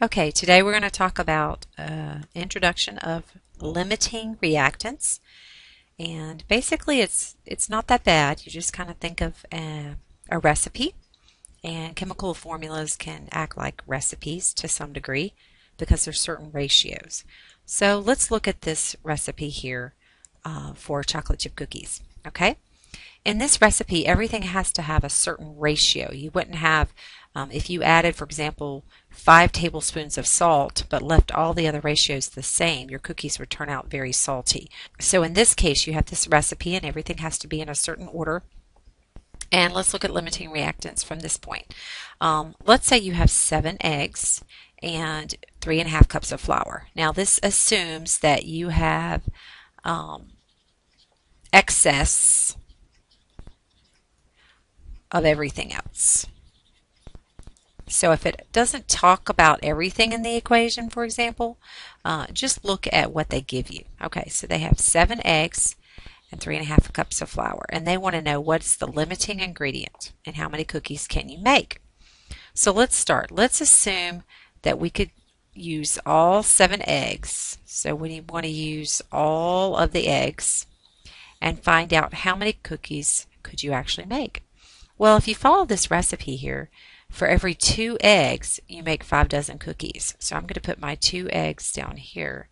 Okay, today we're going to talk about introduction of limiting reactants, and basically it's not that bad. You just kind of think of a recipe, and chemical formulas can act like recipes to some degree because there's certain ratios. So let's look at this recipe here for chocolate chip cookies. Okay. In this recipe, everything has to have a certain ratio. You wouldn't have, if you added, for example, 5 tablespoons of salt but left all the other ratios the same, your cookies would turn out very salty. So in this case, you have this recipe and everything has to be in a certain order. And let's look at limiting reactants from this point. Let's say you have 7 eggs and 3.5 cups of flour. Now this assumes that you have excess of everything else. So if it doesn't talk about everything in the equation, for example, just look at what they give you. Okay, so they have 7 eggs and 3.5 cups of flour, and they want to know what's the limiting ingredient and how many cookies can you make. So let's start. Let's assume that we could use all 7 eggs. So we want to use all of the eggs and find out how many cookies could you actually make. Well, if you follow this recipe here, for every 2 eggs, you make 5 dozen cookies. So I'm going to put my 2 eggs down here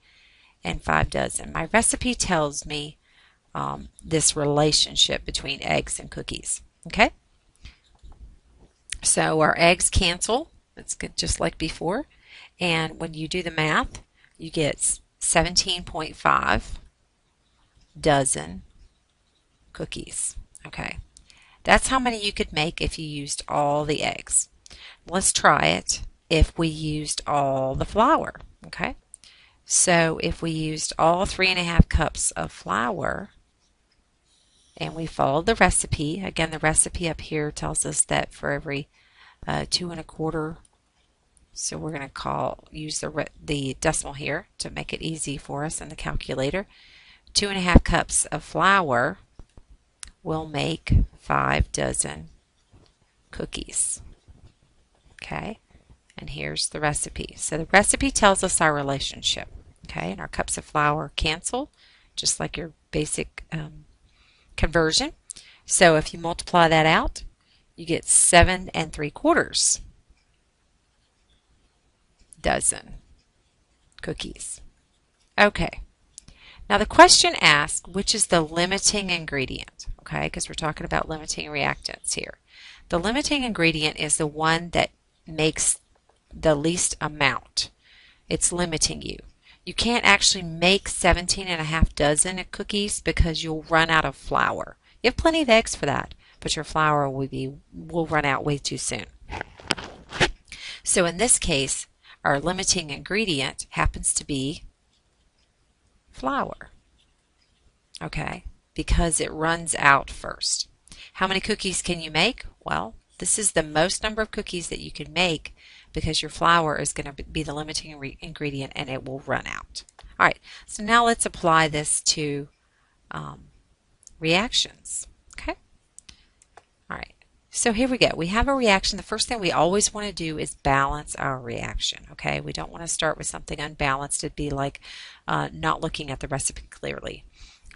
and 5 dozen. My recipe tells me this relationship between eggs and cookies. Okay? So our eggs cancel. It's good just like before. And when you do the math, you get 17.5 dozen cookies. Okay? That's how many you could make if you used all the eggs. Let's try it if we used all the flour. Okay, so if we used all 3.5 cups of flour and we followed the recipe, again the recipe up here tells us that for every 2.25, so we're going to use the decimal here to make it easy for us in the calculator. 2.5 cups of flour will make 5 dozen cookies. Okay, and here's the recipe. So the recipe tells us our relationship. Okay, and our cups of flour cancel, just like your basic conversion. So if you multiply that out, you get 7.75 dozen cookies. Okay. Now the question asks, which is the limiting ingredient? Okay, because we're talking about limiting reactants here. The limiting ingredient is the one that makes the least amount. It's limiting you. You can't actually make 17.5 dozen cookies because you'll run out of flour. You have plenty of eggs for that, but your flour will run out way too soon. So in this case, our limiting ingredient happens to be flour. Okay, because it runs out first. How many cookies can you make? Well, this is the most number of cookies that you can make because your flour is going to be the limiting ingredient and it will run out. All right, so now let's apply this to reactions. Okay, all right. So here we go. We have a reaction. The first thing we always want to do is balance our reaction. Okay, we don't want to start with something unbalanced. It'd be like not looking at the recipe clearly.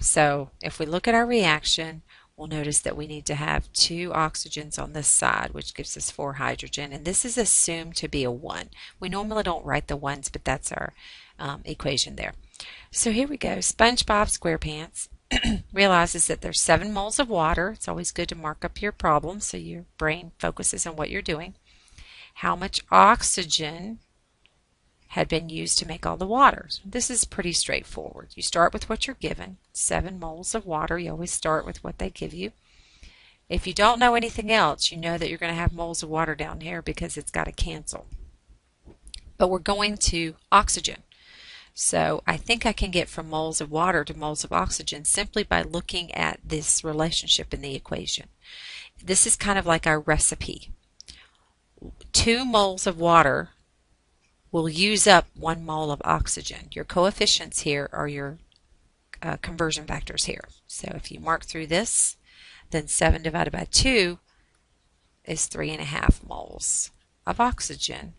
So if we look at our reaction, we'll notice that we need to have 2 oxygens on this side, which gives us 4 hydrogen, and this is assumed to be a 1. We normally don't write the ones, but that's our equation there. So here we go. SpongeBob SquarePants realizes that there's 7 moles of water. It's always good to mark up your problem so your brain focuses on what you're doing. How much oxygen had been used to make all the water. This is pretty straightforward. You start with what you're given, 7 moles of water. You always start with what they give you. If you don't know anything else, you know that you're going to have moles of water down here because it's got to cancel. But we're going to oxygen. So I think I can get from moles of water to moles of oxygen simply by looking at this relationship in the equation. This is kind of like our recipe. 2 moles of water will use up 1 mole of oxygen. Your coefficients here are your conversion factors here. So if you mark through this, then 7 divided by 2 is 3.5 moles of oxygen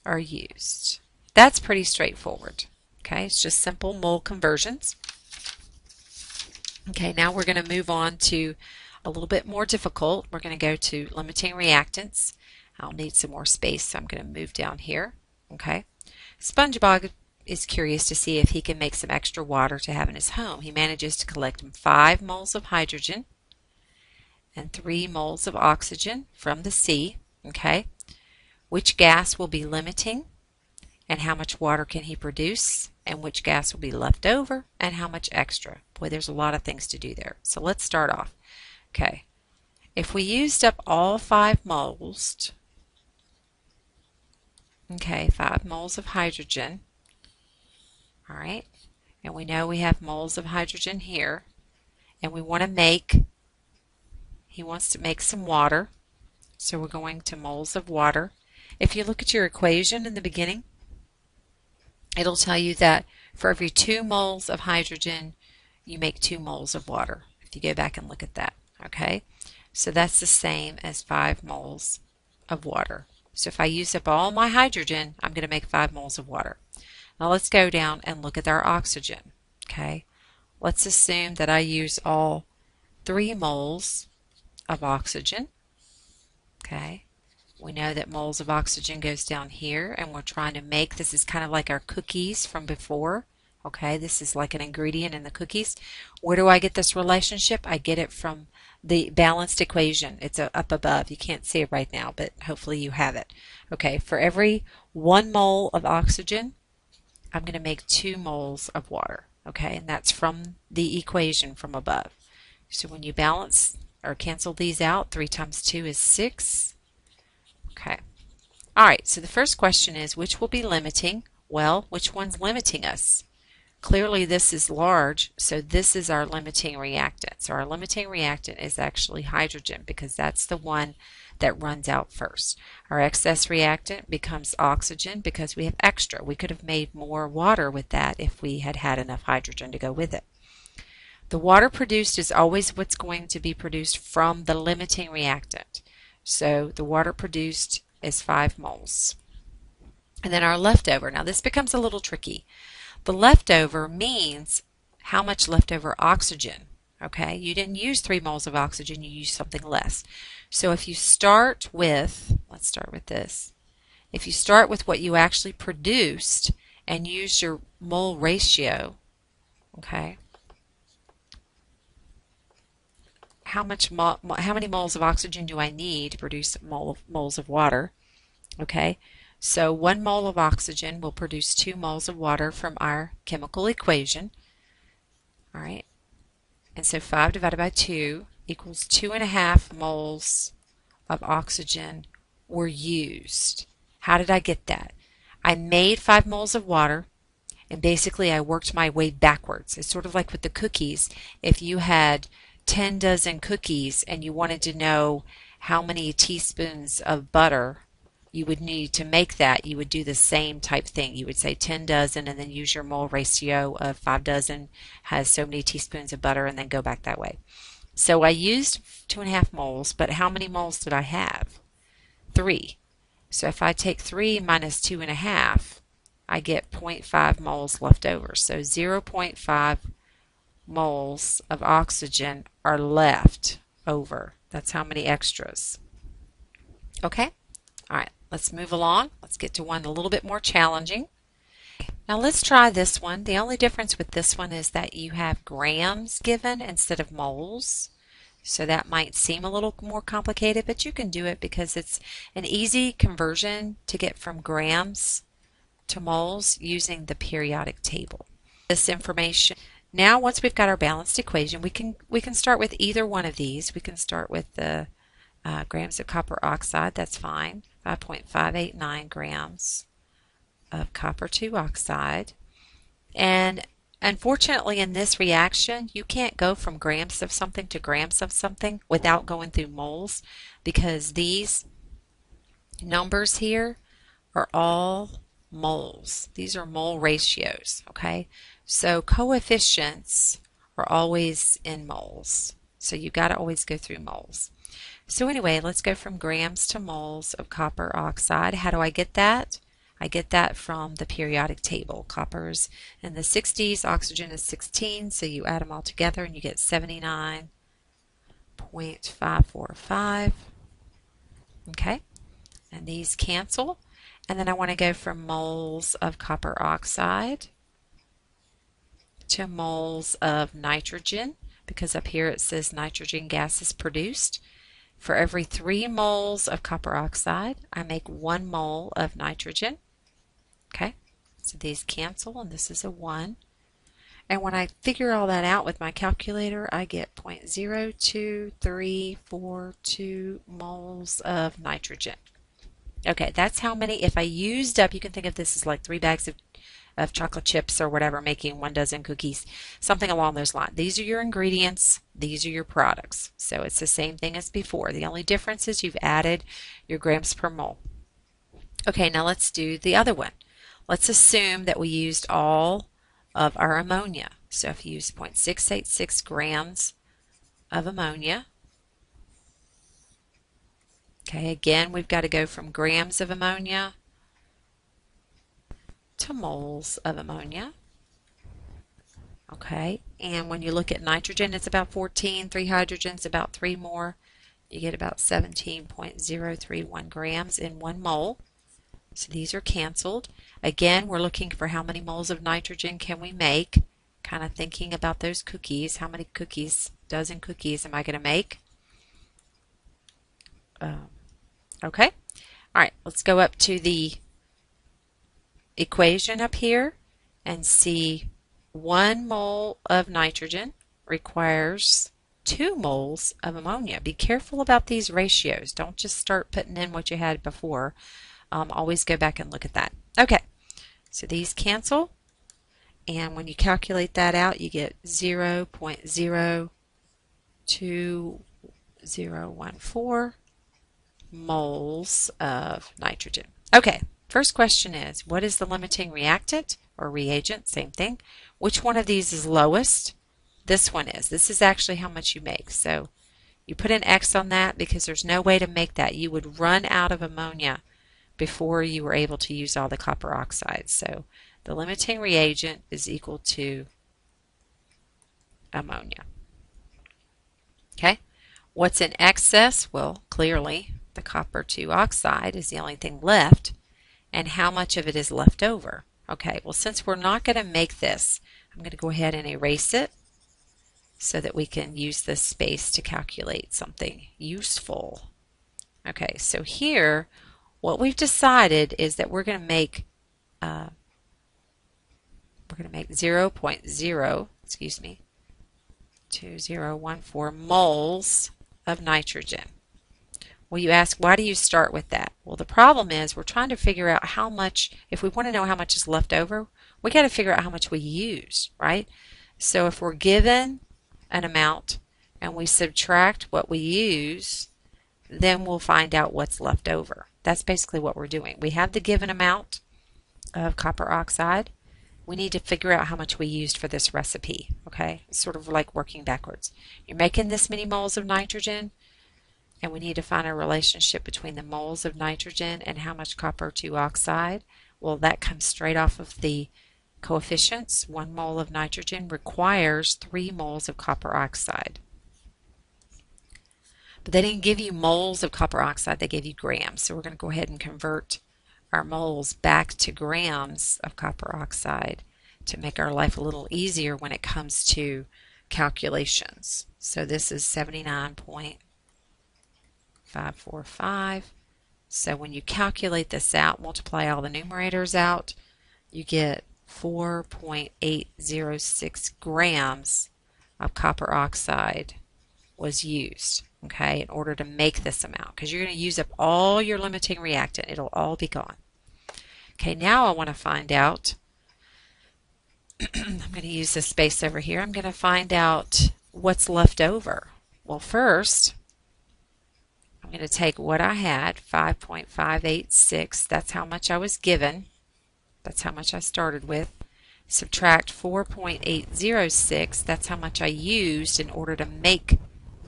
are used. That's pretty straightforward. Okay, it's just simple mole conversions. Okay, now we're going to move on to a little bit more difficult. We're going to go to limiting reactants. I'll need some more space, so I'm going to move down here. Okay, SpongeBob is curious to see if he can make some extra water to have in his home. He manages to collect 5 moles of hydrogen and 3 moles of oxygen from the sea. Okay, which gas will be limiting, and how much water can he produce, and which gas will be left over, and how much extra. Boy, there's a lot of things to do there. So let's start off. Okay, if we used up all 5 moles, okay, 5 moles of hydrogen, all right, and we know we have moles of hydrogen here, and we want to make, he wants to make some water, so we're going to moles of water. If you look at your equation in the beginning, it'll tell you that for every 2 moles of hydrogen, you make 2 moles of water, if you go back and look at that, okay? So that's the same as 5 moles of water. So if I use up all my hydrogen, I'm going to make 5 moles of water. Now let's go down and look at our oxygen, okay? Let's assume that I use all 3 moles of oxygen, okay? We know that moles of oxygen goes down here, and we're trying to make, this is kind of like our cookies from before, okay? This is like an ingredient in the cookies. Where do I get this relationship? I get it from the balanced equation. It's up above. You can't see it right now, but hopefully you have it. Okay, for every 1 mole of oxygen, I'm going to make 2 moles of water, okay? And that's from the equation from above. So when you balance or cancel these out, 3 times 2 is 6. Okay. All right, so the first question is, which will be limiting? Well, which one's limiting us? Clearly this is large, so this is our limiting reactant. So our limiting reactant is actually hydrogen, because that's the one that runs out first. Our excess reactant becomes oxygen because we have extra. We could have made more water with that if we had had enough hydrogen to go with it. The water produced is always what's going to be produced from the limiting reactant. So the water produced is 5 moles. And then our leftover. Now this becomes a little tricky. The leftover means how much leftover oxygen. Okay, you didn't use 3 moles of oxygen, you used something less. So if you start with, let's start with this. If you start with what you actually produced and use your mole ratio, okay, how many moles of oxygen do I need to produce moles of water? Okay, so 1 mole of oxygen will produce 2 moles of water from our chemical equation. All right, and so 5 divided by 2 equals 2.5 moles of oxygen were used. How did I get that? I made 5 moles of water, and basically I worked my way backwards. It's sort of like with the cookies. If you had 10 dozen cookies and you wanted to know how many teaspoons of butter you would need to make that, you would do the same type thing. You would say 10 dozen and then use your mole ratio of 5 dozen has so many teaspoons of butter, and then go back that way. So I used 2.5 moles, but how many moles did I have? 3. So if I take 3 minus 2.5, I get 0.5 moles left over. So 0.5 moles of oxygen are left over. That's how many extras. Okay? All right, let's move along. Let's get to one a little bit more challenging. Now let's try this one. The only difference with this one is that you have grams given instead of moles. So that might seem a little more complicated, but you can do it because it's an easy conversion to get from grams to moles using the periodic table. This information. Now once we've got our balanced equation, we can start with either one of these. We can start with the grams of copper oxide. That's fine. 5.589 grams of copper 2 oxide. And unfortunately in this reaction you can't go from grams of something to grams of something without going through moles, because these numbers here are all moles. These are mole ratios, okay? So coefficients are always in moles. So you've got to always go through moles. So anyway, let's go from grams to moles of copper oxide. How do I get that? I get that from the periodic table. Copper is in the 60s, oxygen is 16, so you add them all together and you get 79.545. Okay, and these cancel. And then I want to go from moles of copper oxide to moles of nitrogen, because up here it says nitrogen gas is produced. For every 3 moles of copper oxide, I make 1 mole of nitrogen. Okay, so these cancel, and this is a 1. And when I figure all that out with my calculator, I get 0.02342 moles of nitrogen. Okay, that's how many, if I used up, you can think of this as like 3 bags of chocolate chips or whatever, making 1 dozen cookies, something along those lines. These are your ingredients, these are your products. So it's the same thing as before. The only difference is you've added your grams per mole. Okay, now let's do the other one. Let's assume that we used all of our ammonia. So if you use 0.686 grams of ammonia, okay, again, we've got to go from grams of ammonia to moles of ammonia. Okay, and when you look at nitrogen, it's about 14, 3 hydrogens, about 3 more. You get about 17.031 grams in 1 mole. So these are canceled. Again, we're looking for how many moles of nitrogen can we make, kind of thinking about those cookies. How many cookies, dozen cookies, am I going to make? Okay. All right, let's go up to the equation up here and see 1 mole of nitrogen requires 2 moles of ammonia. Be careful about these ratios. Don't just start putting in what you had before. Always go back and look at that. Okay, so these cancel, and when you calculate that out, you get 0.02014 moles of nitrogen. Okay, first question is, what is the limiting reactant or reagent? Same thing. Which one of these is lowest? This one is. This is actually how much you make. So you put an X on that because there's no way to make that. You would run out of ammonia before you were able to use all the copper oxides. So the limiting reagent is equal to ammonia. Okay, what's in excess? Well, clearly the copper 2 oxide is the only thing left, and how much of it is left over? Okay, well, since we're not going to make this, I'm going to go ahead and erase it so that we can use this space to calculate something useful. Okay, so here what we've decided is that we're going to make 0.2014 moles of nitrogen. Well, you ask, why do you start with that? Well, the problem is we're trying to figure out how much, if we want to know how much is left over, we got to figure out how much we use, right? So if we're given an amount and we subtract what we use, then we'll find out what's left over. That's basically what we're doing. We have the given amount of copper oxide. We need to figure out how much we used for this recipe, okay? It's sort of like working backwards. You're making this many moles of nitrogen, and we need to find a relationship between the moles of nitrogen and how much copper 2 oxide. Well, that comes straight off of the coefficients. 1 mole of nitrogen requires 3 moles of copper oxide. But they didn't give you moles of copper oxide, they gave you grams. So we're going to go ahead and convert our moles back to grams of copper oxide to make our life a little easier when it comes to calculations. So this is 79.545. So when you calculate this out, multiply all the numerators out, you get 4.806 grams of copper oxide was used, okay, in order to make this amount, because you're going to use up all your limiting reactant. It'll all be gone. Okay, now I want to find out, I'm going to use this space over here, I'm going to find out what's left over. Well, first, I'm going to take what I had, 5.586, that's how much I was given, that's how much I started with, subtract 4.806, that's how much I used in order to make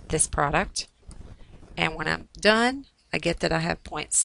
this product, and when I'm done, I get that I have 0.6